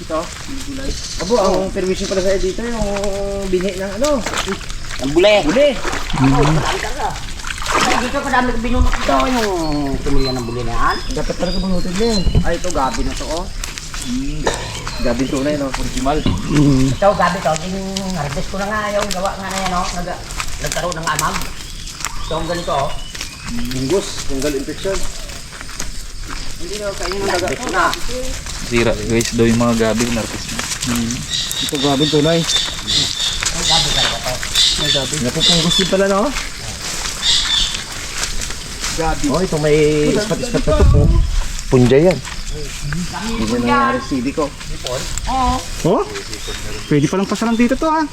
Ito, gulay. Abo, ang permission pala sa'yo dito yung binhi ng ano? Ang bule. Buli. Marami talaga. Dito kadami ko binunot ito yung tumilya ng buli na yan. Dapat talaga bunutin mo yun. Ay, ito gabi na to, oh. Gabi tunay, no? Original. Ito, gabi to. Harvest ko na nga yung gawa nga na yan, no? Nagkaroon ng amag. Ito ang ganito, oh. Bungus, tunggal infection. Hindi na kainin ng daga. Harvest ko na. Sira guys daw yung mga gabi narkis mo. Ito gabi tunay. Ito, gabi talaga to. Ay, gabi. Napupunggus din pala, no? Gabi. Oh, ito may ispat-ispat na ito po. Punja yan. Hindi na nangyari sa CD ko. Oh? Pwede palang pasaran dito to ha.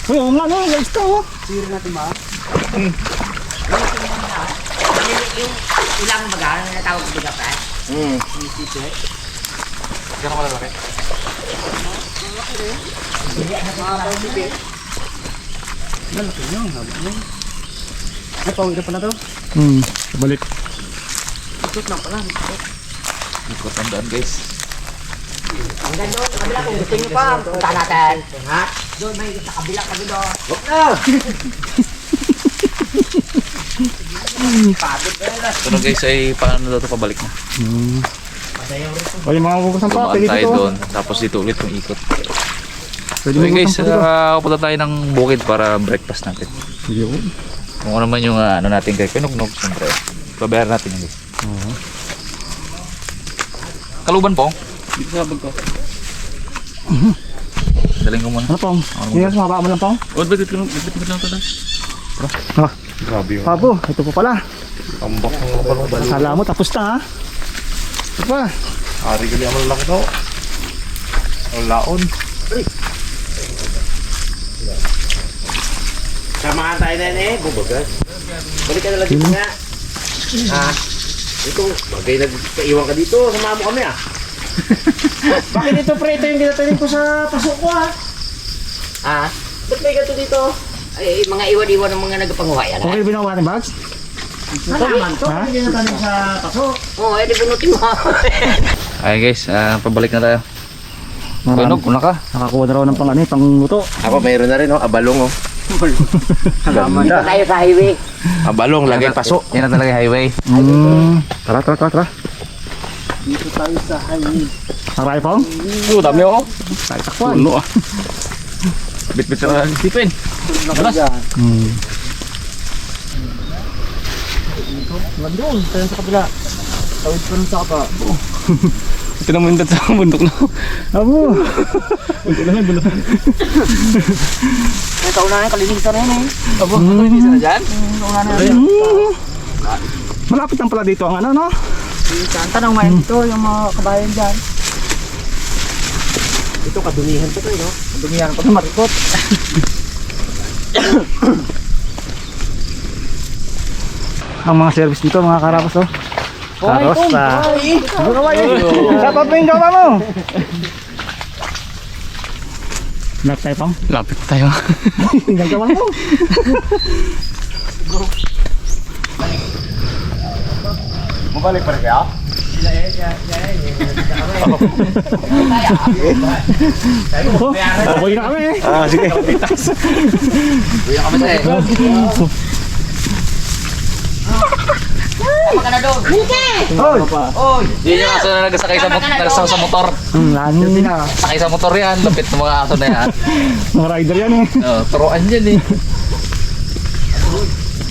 Uy, oo nga no, guys to oh. Sira natin ba? Yung ilang baga, ano na tawag baga pa? Kaya naman lalaki. Ay, pawin na pala to. Balik. Ikot lang pala. Ikot ang daan guys. Hanggang doon, sa kabila kung gusto nyo pa, punta natin. Ha? Doon may sa kabila kami doon. Huwag na! Ito na guys ay paano daw ito pabalik na. O yung mga kukusan pa, Dumaan pwede tayo dito. doon. Tapos dito ulit yung ikot. Pwede So guys, kukusan pa dito. punta tayo ng bukid para breakfast natin. Yun. Kung ano man yung ano natin kay Pinugnog, siyempre. Babayaran natin yun guys. Kaluban po. Dito sa bag ko. Daling ko muna. Ano pong? Hindi nga sumaba mo lang pong? Oh, bakit lang ito dahil? Ha? Grabe yun. Pabo, ito pa pala. Tambak ng balong-balong. Akala mo tapos na ha. Ito pa. Ari gali ang malaki to. Ang laon. Samahan tayo na yun eh, bubagas. Balik ka na lang dito nga. Ah, ito, bagay nagkaiwan ka dito, samahan mo kami ah. Bakit ito pre, ito yung ginatanim ko sa pasok ko ah. Ha? Ba't may gato dito? Ay, mga iwan-iwan ng mga nagapanguha yan. Okay binawa natin bags? Nalaman to, Ha? yung ginatanim sa pasok. Oo, edi bunutin mo. Ay guys, pabalik na tayo. Pinog, una ka. Nakakuha na raw ng pang ano eh, pang luto. Ako mayroon na rin oh, abalong oh. Dito tayo sa highway. Abalong, lagay paso. Yan na talaga yung highway. Tara, tara, tara, tara. Dito tayo sa highway. Aray pong? Oo, dami ako. Tayo takwan. Puno ah. Bit-bit na lang sipin. Balas. Nandun, tayo sa kabila. Tawid ko nun sa kapa. Ito na muna sa bundok na. Abo. Ito na lang bundok. May kaunahan, kalinisan na yun eh. Abo, kalinisan na dyan? Malapit lang pala dito ang ano no? Tanong mo yan dito, yung mga kabayan dyan. Ito kadumihan to no? Dumiyan ko na marikot. Ang mga service dito mga karabas oh. Karosa. Dapat pa yung gawa mo. Lapit tayo pang? Lapit tayo. Yung gawa mo. Mabalik pa rin kaya? Oh, aboy na kami eh. Ah, sige. Buya ka ba sa'yo? Tama ka na doon. Oy. Oy! Yun yung aso na nagsakay sa motor. Lani. Sakay sa motor yan. Lapit ng mga aso na yan. Mga rider yan eh. Turuan dyan eh.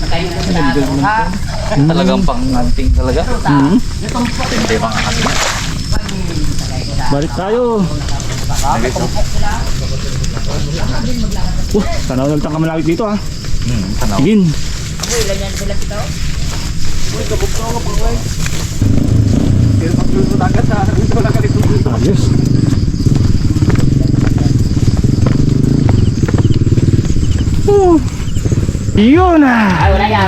Nakayin na sa ato, ha? Talagang pang-hunting talaga. Hindi mga hunting. Balik tayo. Tanaw na lang malawit dito ah. Tanaw. Tigin. Uy, ilan yan sila pito? Pero pag luto dagat sa dito lang kalito. Ayos. Yun ah. Ay, wala yan.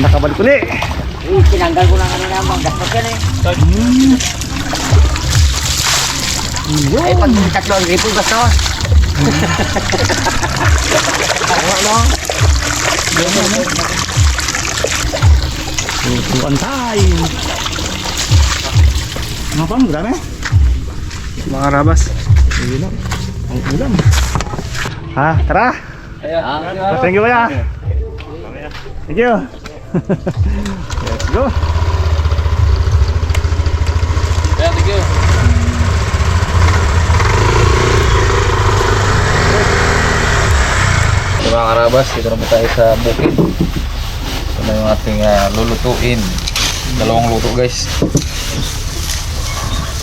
Nakabalik ulit. Tinanggal ko lang ano na mga gastos yan eh. Ay, pag 3,000 gastos. Tutuan tayo. Ano pang? Dami? Mga karabas. Ayun lang. Ang ulam. Ha, tara. Thank you kuya. Thank you. Let's go. Kaya, thank you. So, mga karabas, dito naman tayo sa bukid. Ito na yung ating lulutuin. Dalawang luto guys.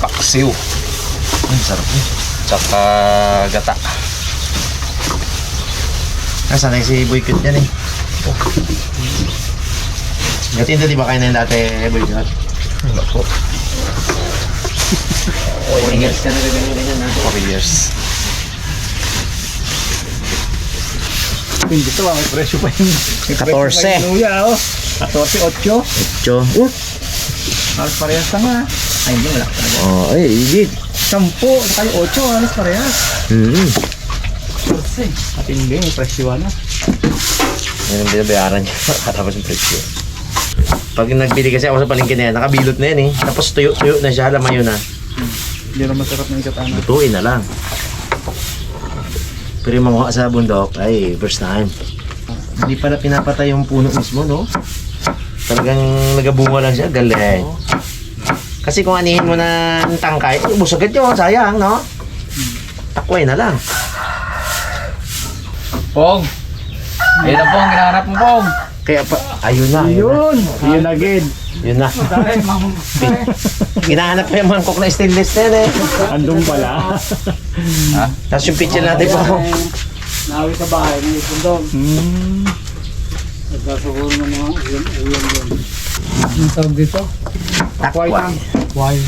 Paksiw. Sarap yun. Tsaka gata. Sanay si Boy Cute yan eh. Gatin to, di ba kayo na yung dati, Boy Cute? Wala po. 4 years ka na ganyan na. 4 years. Hindi to, may presyo pa yung 14. Luya, oh. 14, 8. Cho. Halos parehas na nga. Ay, hindi, wala talaga. Oh, ay, igit. 10, kayo 8, halos parehas. At hindi, may presyo na. Yan ang binabayaran niya. Tapos yung presyo. Pag nagbili kasi ako sa palengke na yan, nakabilot na yan eh. Tapos tuyo-tuyo na siya, alam mo yun ah. Hindi na masarap ng ikatana. Lutuin na lang. Pero yung mga sa bundok, ay, first time. Hindi pala pinapatay yung puno mismo, no? Talagang nagabunga lang siya, galing. Kasi kung anihin mo na ng tangkay, ubos agad yun, sayang, no? Takway na lang. Pong! Ayun na Pong, ginahanap mo Pong! Kaya pa, ayun na, Yun agad. Yun na. Ginahanap ko yung mangkok na stainless na yan eh. Andun pala. Ha? Tapos yung picture natin po. Nawi sa bahay, may pundong. Nagkasuguro ng mga uyan doon. Ang tawag dito? Takway. Why?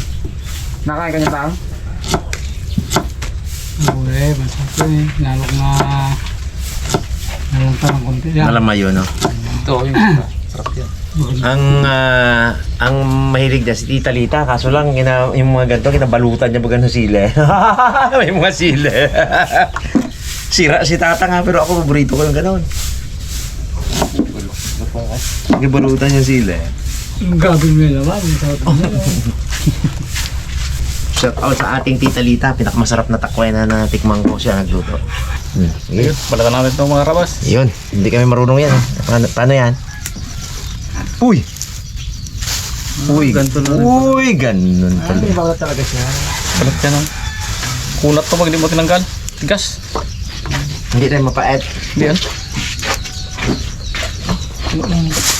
Nakain ka niya tao? Uwe, masarap yun eh. Nalok na... Nalong tarang konti. Malamay yun, no? Ito, yung sarap yan. Ang mahilig niya si Tita Lita, kaso lang yung mga ganito, kinabalutan niya baga ng sile. May mga sile. Sira si Tata nga, pero ako paborito ko yung gano'n. Kibalutan yung sile. Gabi mo naman. Shout out sa ating Tita Lita, pinakamasarap na takway na natikman ko siya nagluto. Ayun, balakan namin ito mga karabas. Yun, hindi kami marunong yan. Paano yan? Uy! Uy, ganun pala. Bakit talaga siya? Balat yan oh. Kunat to pag hindi mo tinanggal. Tigas. Hindi rin mapait. Hindi yan.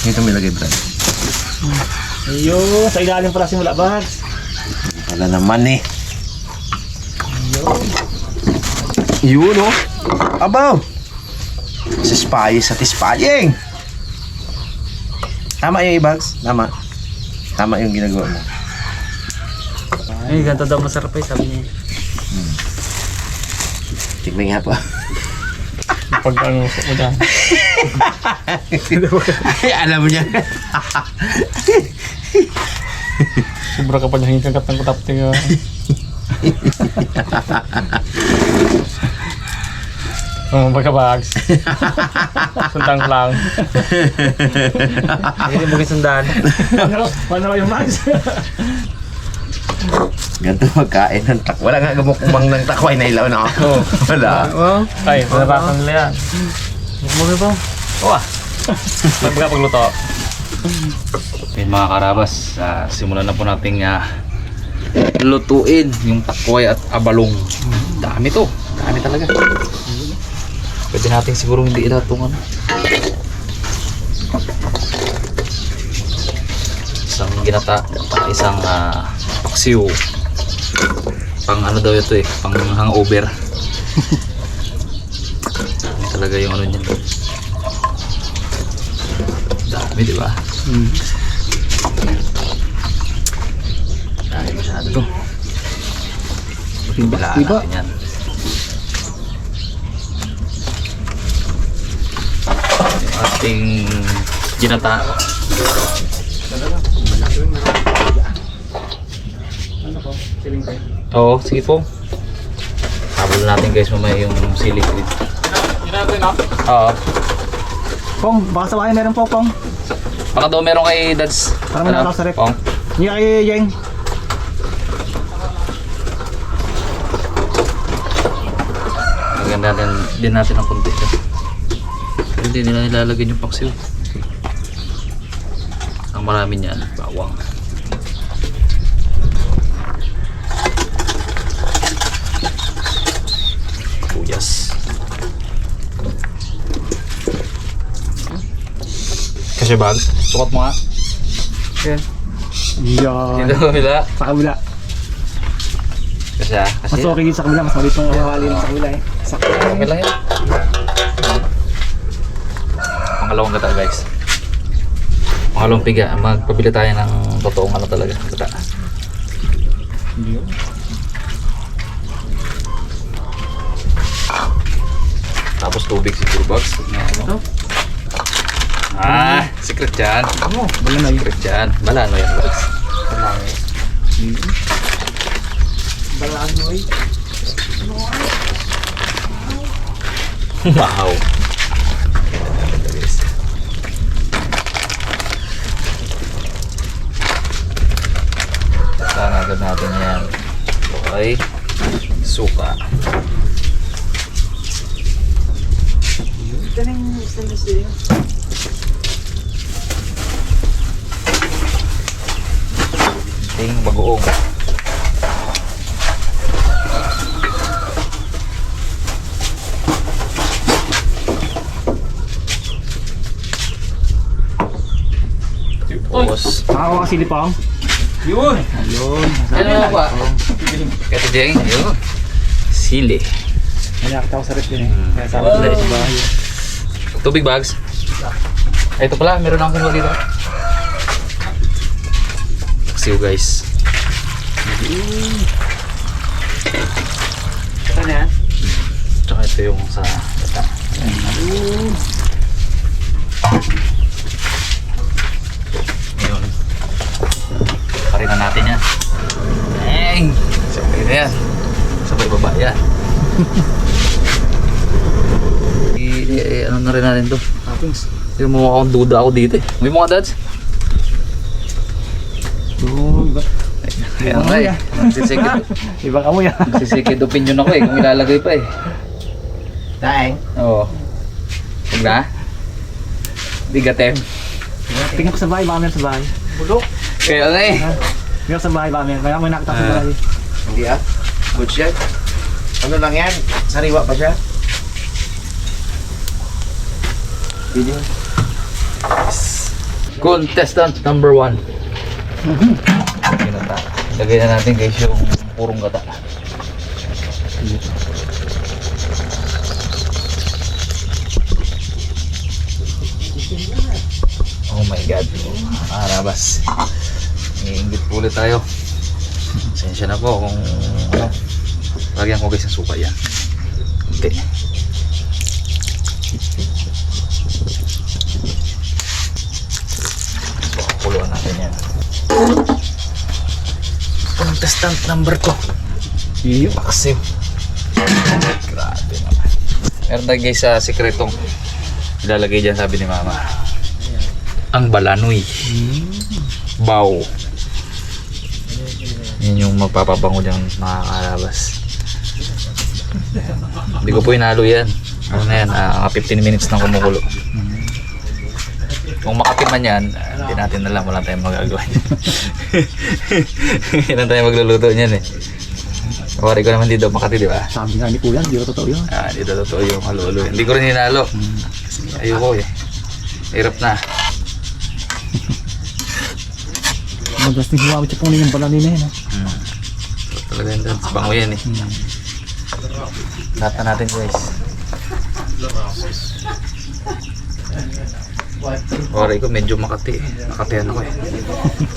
Dito may lagay, Brad. Ayun, sa ilalim pala simula bags. Wala naman eh. Yun oh. Abaw! Satisfying! Tama yung ibags? Tama. Tama yung ginagawa mo. Ay, ganito daw masarap eh, sabi niya. Tignan nga po. Pag ano, ko dyan. Ay, alam mo niya. Sobra ka pa niya hingin kagat ng kutapting. Pagkabags. Sundang lang. Hindi mo kisundan. Paano yung bags? Ganito magkain ng tak. Wala nga gumukumang ng takway na ilaw na ako. Wala. Ay, nalabasan nila yan. Mukmuli ba? Uwa. Pagluto. Ayun mga karabas, simulan na po nating lutuin yung takway at abalong. Dami to. Dami talaga. Pwede natin siguro hindi ilatungan. Isang ginata, isang paksiw. Pang ano daw ito eh, pang hangover. Ini talaga yung ano niyan. Dami, di ba? Dami masyado to. Bilaan natin yan. Ating ginata. Oo, sige po. Habol natin guys mamaya yung sili dito. Oo. Pong, baka sa bahay meron po, Pong. Baka daw meron kay Dads. Parang may nakakaw sa rep. Pong. Yung kay Jeng. Lagyan natin din natin ng konti. Pero hindi nila nilalagyan yung paksiw. Ang marami niyan, bawang. Sibuyas. Kasi bag, sukat mo nga. Yan. Yan. Dito kabila. Sa kabila. Kasi Mas okay sa kabila. Mas maliit yung halin sa kabila eh. Sakto. okay lang yan. Pangalawang gata guys. Pangalawang piga. Magpabili tayo ng totoong ano talaga. Gata. Tapos tubig siguro box. Ano? Secret yan. Ano? Wala na yun. Secret yan. Balano yan box. Balanoy. Wow. Saan agad natin yan. Okay. Suka. Ito na yung stainless steel. Ting bagoong. Tapos, Nakakawa ka silipang? yun! Ayun. Ano na ba? Kati Jeng, yun. Sili. May nakita ko sa rep yun eh. Kaya sabi ko na sa bahay. Tubig bags. Ay, ito pala, meron akong kinuha dito. Paksiw guys. Ito na yan. Tsaka ito yung sa bata. Ngayon. Parin na natin yan. Dang! Sabay na yan. Sabay baba yan. Ano na rin natin to? Toppings. Yung mukha akong duda ako dito eh. May mga dads? Oo, iba. Kaya nga eh. Magsisikid. Ibang amoy ah. Magsisikid opinion ako eh. Kung ilalagay pa eh. Daeng. Oo. Huwag na? Bigatem. Tingnan ko sa bahay, baka meron sa bahay. Bulok. Kaya nga eh. Meron sa bahay, baka meron. Kaya may nakita ko sa bahay. Hindi ah. Good shot. Ano lang yan? Sariwa pa siya? Video. Contestant number 1. Ginata. Lagay na natin guys yung purong gata. Oh my god. Arabas. Iinggit po ulit tayo. Sensya na po kung ano. Lagyan ko guys ng suka yan. Okay. Puluan natin yan. Contestant number 2. Iyo. Paksiw. Grabe naman. Meron tayo guys sa sikretong ilalagay dyan, sabi ni mama. Ang balanoy. Bao. Yan yung magpapabango dyan mga kalabas. Hindi ko po inalo yan. Ano na yan, 15 minutes nang kumukulo. Kung makapit man yan, hindi natin alam, wala tayong magagawa niyan. Hindi na tayo magluluto niyan eh. Wari ko naman dito Makati, di ba? Sabi nga ni Kuya, hindi ko totoo yun. Dito totoo yung halolo. Hindi ko rin hinalo. Kasi ayoko eh. Hirap na. Magasting humamit siya pong yung balanin na yun. Talaga yun dyan. Bango yan eh. Lahat na natin guys. Wari ko medyo Makati eh. Makatihan ako eh.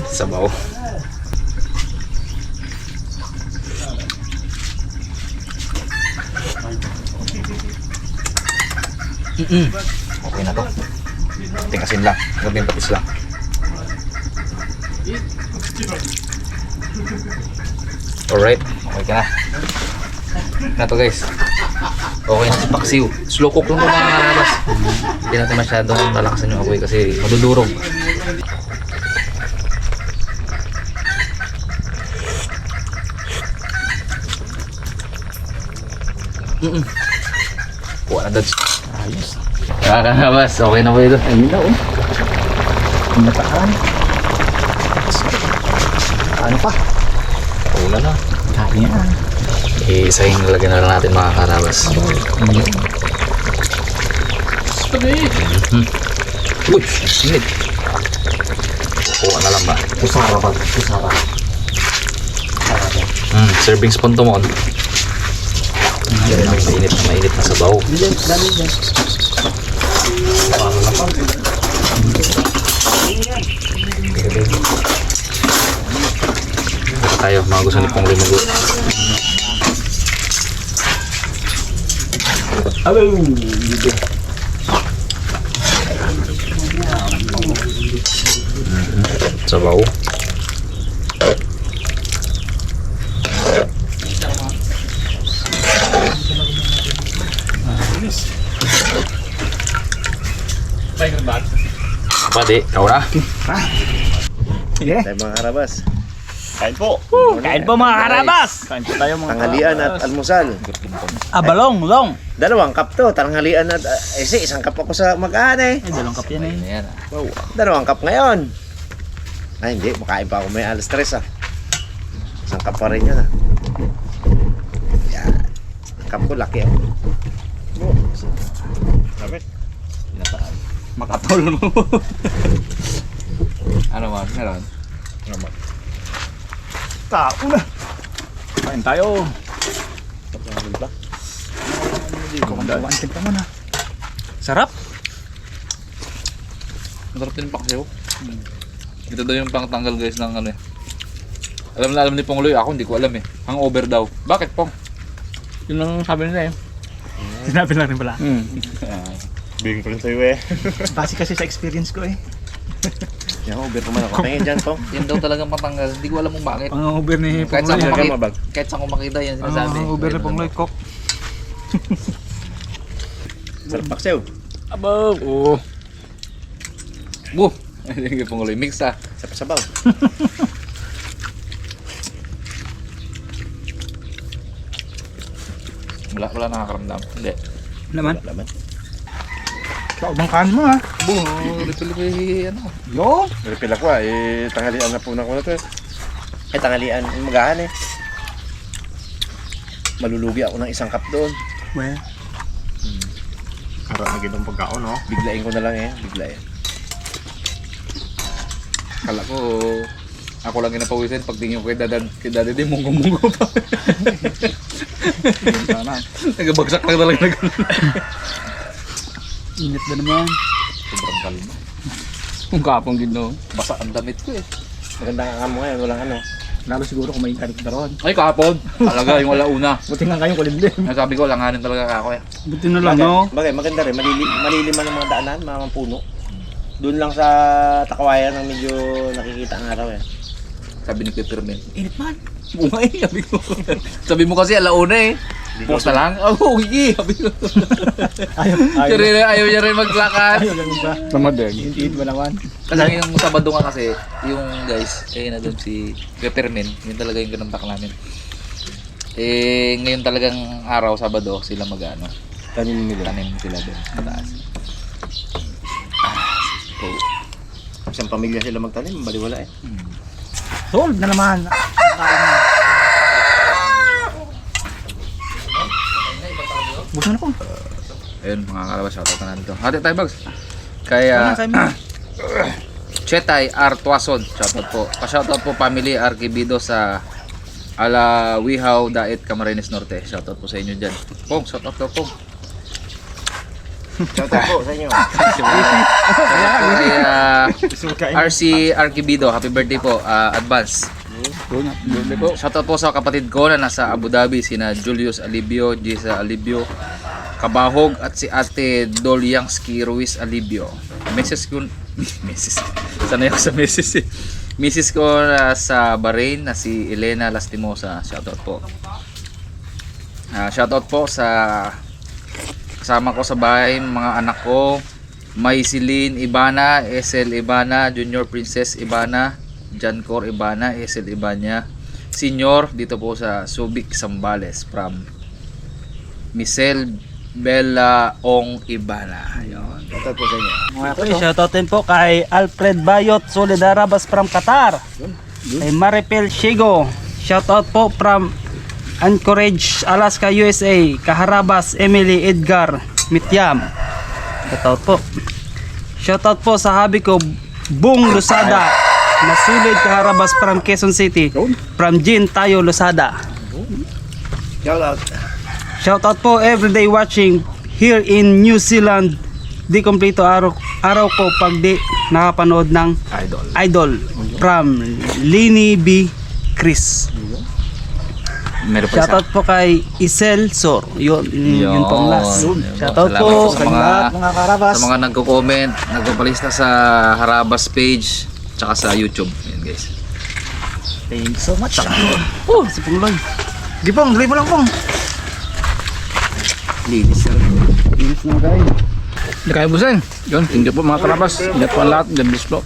Sabaw. Okay na to. Tingasin lang. Huwag din patis lang. Alright. Okay ka na. Na to guys. Okay na si paksiw. Slow cook lang ito mga kalabas. Hindi natin masyadong lalakasan yung apoy kasi madudurog. Kuha na dads. Kakarabas, okay na po ito. Ayun na oh. Ang nataan. Ano pa? Wala na. Kain yan. Isahin nilagyan na lang natin mga karabas. Uy, init. Kuha na lang ba? Kusara ba? Kusara. Serving spoon to mo. Yan ang mainit na sabaw. Dami dyan. Paano naman? Ito tayo, mga gusto ni Pong Limugo. Sabaw. Pwede, ikaw na. Sige. Tayo mga karabas. Kain po. Kain po mga karabas. Kain po tayo mga Tanghalian at almusal. Abalong, long. 2 cup to, tanghalian at isang cup ako sa mag-aan eh. Ay, 2 cup yan eh. Ayan. 2 cup ngayon. Ay hindi, makain pa ako may alas 3 ah. Isang cup pa rin yun ah. Yan. Ang cup ko laki oh. Makatol mo. Ano man, meron? Tao na. Kain tayo. Kumandawantin pa man ha. Sarap. Masarap din paksiw. Ito daw yung pangtanggal guys ng ano eh. Alam ni Pong Loy, ako hindi ko alam eh. Hangover daw. Bakit Pong? Yun lang sabi nila eh. Sinabi lang rin pala. Bigyan ko rin sa'yo eh. Base kasi sa experience ko eh. Yan, over naman ako. Tingin dyan po. Yan daw talagang patanggal. Hindi ko alam kung bakit. Ang Uber ni Kahit saan ko Pongloy. makita, kahit saan ko makita yan sinasabi. Ang Uber ni Pongloy, kok. Sarap paksew. Abo. Oo. Buh! Hindi ko Pong Loy. Mix ah. Sarap sabaw. Wala nakakaramdam. Hindi. Naman. Laman. Sa ubang kanin mo ha. Buh! Refill ano. Yo. Refill ako tanghalian na po na ko na to. Ay, tanghalian. Magahan eh. Malulugi ako ng 1 cup doon. Well. Harap na ginong pagkaon, no? Biglain ko na lang eh. Biglain. Kala ko, ako lang yung napawisin. Pagtingin ko kay Daddy di munggo-munggo pa. Nagabagsak lang talaga na gano'n. Init na naman. Sobrang kalma. Kung kapong gino, basa ang damit ko eh. Maganda nga mo ngayon. Walang ano. Lalo siguro kung may karit na ron. Ay, kapon. Talaga, yung alauna. Buti nga kayong kulimlim. Sabi ko, langanin talaga ako eh. Buti na lang no. Bagay, maganda rin. Maliliman ng mga daanan, mga puno. Doon lang sa Takawayan ang medyo nakikita ang araw eh. Sabi ni Peppermint. Init man. Bumay, sabi ko. Sabi mo kasi alauna eh. Post na lang. Oh, okay. Sabi ko. Ayaw niya rin maglakad. Ayaw ganun ba? Tamad eh. Init ba naman? Kasi yung Sabado nga kasi, yung guys, na doon si Peppermint, yun talaga yung ganuntak namin. Ngayon talagang araw, Sabado, sila mag-ano, Tanin nila. tanim sila doon, kataas. Isang pamilya sila magtanim, baliwala eh. Sold na naman. Busan ako. Ayun, mga kalabas, shoutout na natin ito. Hati tayo, Bags. Kaya, Chetay R. Tuason, shoutout po. Pa-shoutout po, family Arquibido sa Ala Wihaw, Daet, Camarines Norte. Shoutout po sa inyo dyan. Pong, shoutout daw, Pong. Shoutout po sa inyo. Kay RC Arquibido, happy birthday po, advance. Shoutout po sa kapatid ko na nasa Abu Dhabi, sina Julius Alibio, Jisa Alibio, Kabahog at si Ate Dolyangsky Ruiz Alibio. Mrs. ko, sanay ako sa Mrs. Mrs. ko sa Bahrain na si Elena Lastimosa. Shoutout po. Shoutout po sa kasama ko sa bahay, mga anak ko, Maisilin Ibana, SL Ibana, Junior Princess Ibana, Jancor Ibana, SL Ibana, Senior dito po sa Subic, Sambales, from Michelle Bella Ong Ibana. Yun. Shoutout po sa inyo. Shoutout din po kay Alfred Bayot Solidarabas from Qatar. Kay Maripel Shigo. Shoutout po from Anchorage, Alaska, USA. Kaharabas Emily Edgar Mityam. Shoutout po. Shoutout po sa habi ko Bung Lusada. Nasulid Kaharabas from Quezon City. From Jean Tayo Lusada. Shoutout po everyday watching here in New Zealand. Di kompleto araw ko pag di nakapanood ng Idol from Lini B. Chris. Meron pa isa. Shoutout po kay Isel Sor. Yun pong last. Shoutout Salamat po sa sa mga- lahat mga karabas. Sa mga nagko-comment, nagpapalista sa Harabas page, tsaka sa YouTube. Yan guys. Thank you so much. Oh, si Pungloy. Di pong, tuloy mo lang pong. Linis na. Linis na guys. Hindi kayo busin. Yun, hindi po mga karabas. Hindi po ang lahat. God bless po.